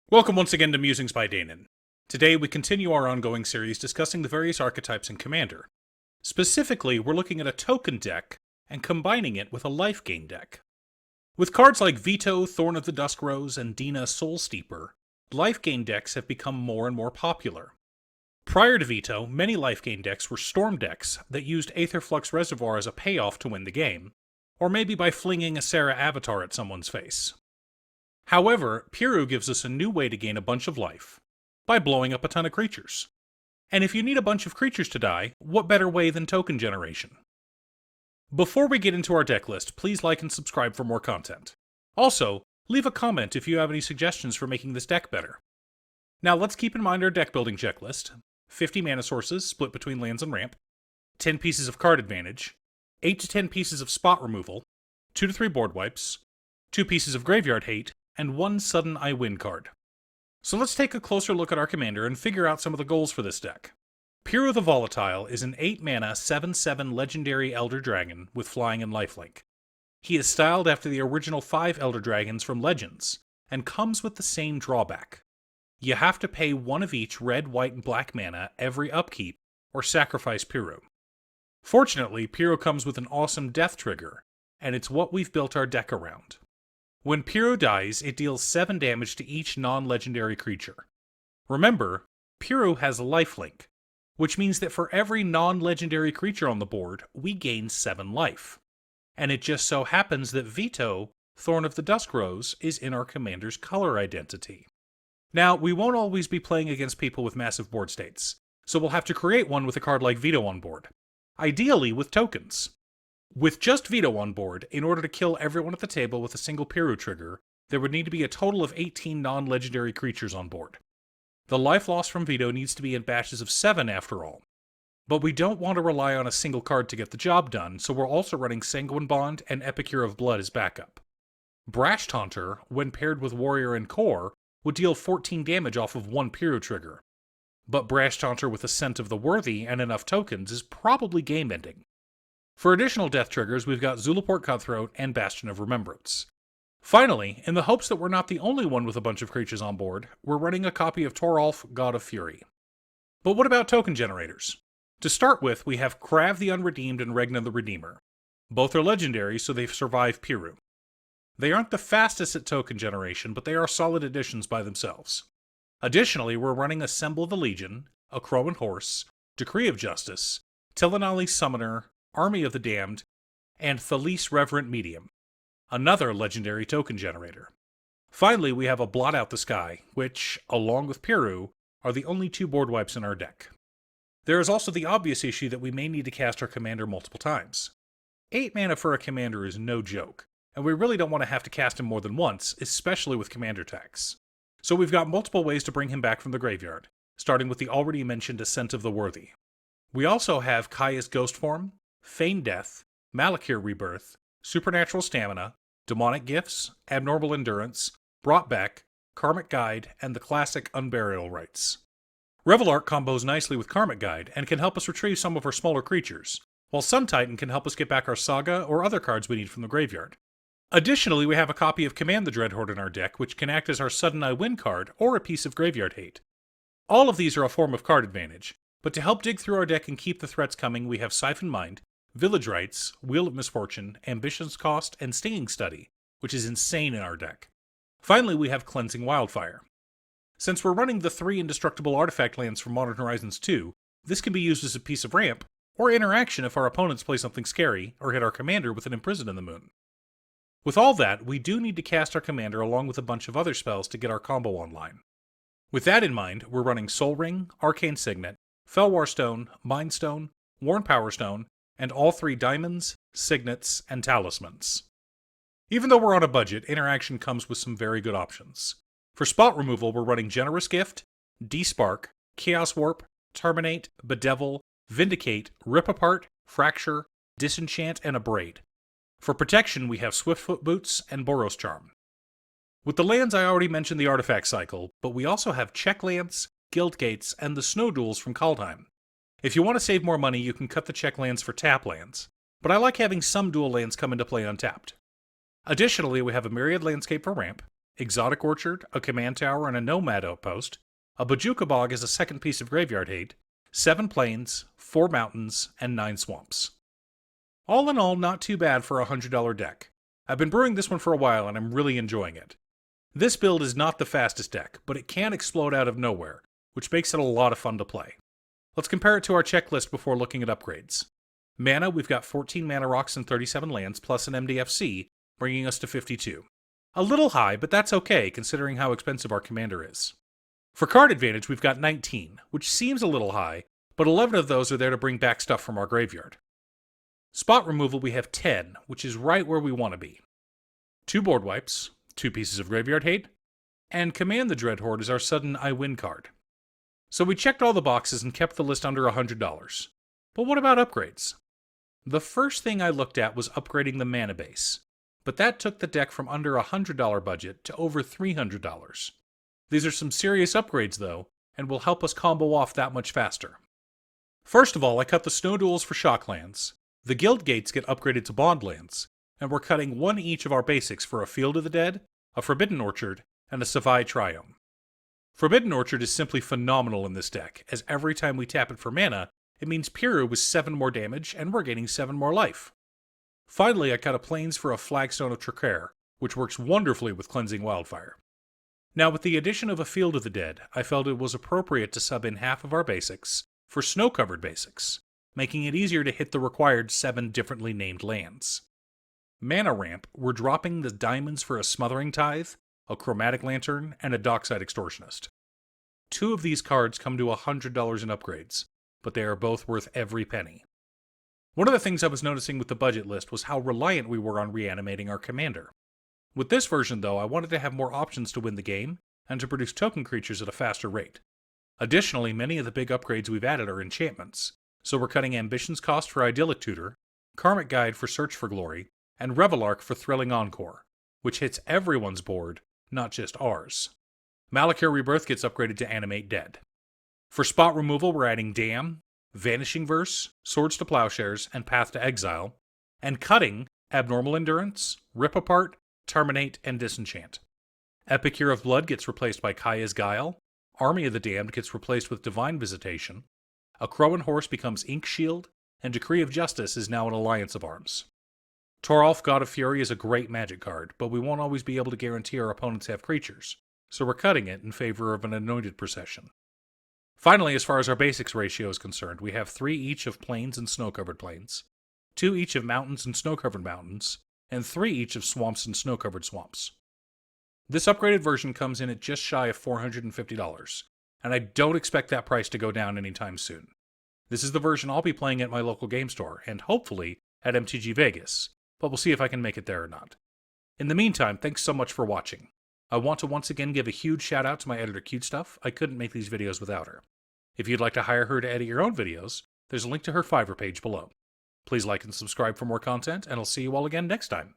Welcome once again to Musings by Danon. Today we continue our ongoing series discussing the various archetypes in Commander. Specifically, we're looking at a token deck and combining it with a Lifegain deck. With cards like Veto, Thorn of the Duskrose, and Dina Soulsteeper, Lifegain decks have become more and more popular. Prior to Veto, many Lifegain decks were Storm decks that used Aetherflux Reservoir as a payoff to win the game, or maybe by flinging a Serra Avatar at someone's face. However, Piru gives us a new way to gain a bunch of life, by blowing up a ton of creatures. And if you need a bunch of creatures to die, what better way than token generation? Before we get into our deck list, please like and subscribe for more content. Also, leave a comment if you have any suggestions for making this deck better. Now let's keep in mind our deck building checklist: 50 mana sources split between lands and ramp, 10 pieces of card advantage, 8 to 10 pieces of spot removal, 2 to 3 board wipes, 2 pieces of graveyard hate, and 1 sudden I win card. So let's take a closer look at our commander and figure out some of the goals for this deck. Piru the Volatile is an 8 mana 7/7 legendary Elder Dragon with flying and lifelink. He is styled after the original 5 Elder Dragons from Legends, and comes with the same drawback. You have to pay 1 of each red, white, and black mana every upkeep, or sacrifice Piru. Fortunately, Piru comes with an awesome death trigger, and it's what we've built our deck around. When Piru dies, it deals 7 damage to each non-legendary creature. Remember, Piru has lifelink, which means that for every non-legendary creature on the board, we gain 7 life. And it just so happens that Veto, Thorn of the Duskrose, is in our commander's color identity. Now, we won't always be playing against people with massive board states, so we'll have to create one with a card like Veto on board. Ideally with tokens. With just Veto on board, in order to kill everyone at the table with a single Piru trigger, there would need to be a total of 18 non-legendary creatures on board. The life loss from Veto needs to be in batches of 7 after all. But we don't want to rely on a single card to get the job done, so we're also running Sanguine Bond and Epicure of Blood as backup. Brash Taunter, when paired with Warrior and Core, would deal 14 damage off of 1 Piru trigger. But Brash Taunter with Ascent of the Worthy and enough tokens is probably game-ending. For additional death triggers, we've got Zulaport Cutthroat and Bastion of Remembrance. Finally, in the hopes that we're not the only one with a bunch of creatures on board, we're running a copy of Toralf, God of Fury. But what about token generators? To start with, we have Krav the Unredeemed and Regna the Redeemer. Both are legendary, so they've survived Piru. They aren't the fastest at token generation, but they are solid additions by themselves. Additionally, we're running Assemble the Legion, a Crow and Horse, Decree of Justice, Tilinali Summoner, Army of the Damned, and Thalis Reverent Medium, another legendary token generator. Finally, we have a Blot Out the Sky, which, along with Piru, are the only 2 board wipes in our deck. There is also the obvious issue that we may need to cast our commander multiple times. 8 mana for a commander is no joke, and we really don't want to have to cast him more than once, especially with commander attacks. So we've got multiple ways to bring him back from the graveyard, starting with the already mentioned Ascent of the Worthy. We also have Kaya's Ghost Form, Feign Death, Malakir Rebirth, Supernatural Stamina, Demonic Gifts, Abnormal Endurance, Brought Back, Karmic Guide, and the classic Unburial Rites. Revel Arc combos nicely with Karmic Guide and can help us retrieve some of our smaller creatures, while Sun Titan can help us get back our Saga or other cards we need from the graveyard. Additionally, we have a copy of Command the Dreadhorde in our deck, which can act as our Sudden I Win card or a piece of graveyard hate. All of these are a form of card advantage, but to help dig through our deck and keep the threats coming, we have Siphon Mind, Village Rites, Wheel of Misfortune, Ambition's Cost, and Stinging Study, which is insane in our deck. Finally, we have Cleansing Wildfire. Since we're running the 3 indestructible artifact lands from Modern Horizons 2, this can be used as a piece of ramp, or interaction if our opponents play something scary, or hit our commander with an Imprison in the Moon. With all that, we do need to cast our commander along with a bunch of other spells to get our combo online. With that in mind, we're running Soul Ring, Arcane Signet, Felwar Stone, Mind Stone, Worn Power Stone, and all 3 diamonds, signets, and talismans. Even though we're on a budget, interaction comes with some very good options. For spot removal, we're running Generous Gift, Despark, Chaos Warp, Terminate, Bedevil, Vindicate, Rip Apart, Fracture, Disenchant, and Abrade. For protection, we have Swiftfoot Boots and Boros Charm. With the lands, I already mentioned the artifact cycle, but we also have Check Lands, Guild Gates, and the Snow Duels from Kaldheim. If you want to save more money, you can cut the check lands for tap lands, but I like having some dual lands come into play untapped. Additionally, we have a Myriad Landscape for ramp, Exotic Orchard, a command tower, and a nomad outpost, a Bajuka Bog as a second piece of graveyard hate, 7 plains, 4 mountains, and 9 swamps. All in all, not too bad for a $100 deck. I've been brewing this one for a while and I'm really enjoying it. This build is not the fastest deck, but it can explode out of nowhere, which makes it a lot of fun to play. Let's compare it to our checklist before looking at upgrades. Mana, we've got 14 mana rocks and 37 lands, plus an MDFC, bringing us to 52. A little high, but that's okay, considering how expensive our commander is. For card advantage, we've got 19, which seems a little high, but 11 of those are there to bring back stuff from our graveyard. Spot removal, we have 10, which is right where we want to be. 2 board wipes, 2 pieces of graveyard hate, and Command the Dreadhorde is our sudden I win card. So we checked all the boxes and kept the list under $100. But what about upgrades? The first thing I looked at was upgrading the mana base, but that took the deck from under a $100 budget to over $300. These are some serious upgrades though, and will help us combo off that much faster. First of all, I cut the Snow Duels for Shocklands, the Guild Gates get upgraded to Bondlands, and we're cutting 1 each of our basics for a Field of the Dead, a Forbidden Orchard, and a Savai Triome. Forbidden Orchard is simply phenomenal in this deck, as every time we tap it for mana, it means Piru with 7 more damage, and we're gaining 7 more life. Finally, I cut a Plains for a Flagstone of Traquair, which works wonderfully with Cleansing Wildfire. Now, with the addition of a Field of the Dead, I felt it was appropriate to sub in half of our basics for snow-covered basics, making it easier to hit the required 7 differently named lands. Mana ramp, we're dropping the diamonds for a Smothering Tithe, a Chromatic Lantern, and a Dockside Extortionist. 2 of these cards come to $100 in upgrades, but they are both worth every penny. One of the things I was noticing with the budget list was how reliant we were on reanimating our commander. With this version though, I wanted to have more options to win the game, and to produce token creatures at a faster rate. Additionally, many of the big upgrades we've added are enchantments, so we're cutting Ambition's cost for Idyllic Tutor, Karmic Guide for Search for Glory, and Revelark for Thrilling Encore, which hits everyone's board, not just ours. Malakir Rebirth gets upgraded to Animate Dead. For spot removal, we're adding Dam, Vanishing Verse, Swords to Plowshares, and Path to Exile, and cutting Abnormal Endurance, Rip Apart, Terminate, and Disenchant. Epicure of Blood gets replaced by Kaya's Guile, Army of the Damned gets replaced with Divine Visitation, a Crow and Horse becomes Ink Shield, and Decree of Justice is now an Alliance of Arms. Toralf, God of Fury is a great magic card, but we won't always be able to guarantee our opponents have creatures, so we're cutting it in favor of an Anointed Procession. Finally, as far as our basics ratio is concerned, we have 3 each of plains and snow-covered plains, 2 each of mountains and snow-covered mountains, and 3 each of swamps and snow-covered swamps. This upgraded version comes in at just shy of $450, and I don't expect that price to go down anytime soon. This is the version I'll be playing at my local game store, and hopefully at MTG Vegas, but we'll see if I can make it there or not. In the meantime, thanks so much for watching. I want to once again give a huge shout out to my editor Cutestuff. I couldn't make these videos without her. If you'd like to hire her to edit your own videos, there's a link to her Fiverr page below. Please like and subscribe for more content, and I'll see you all again next time.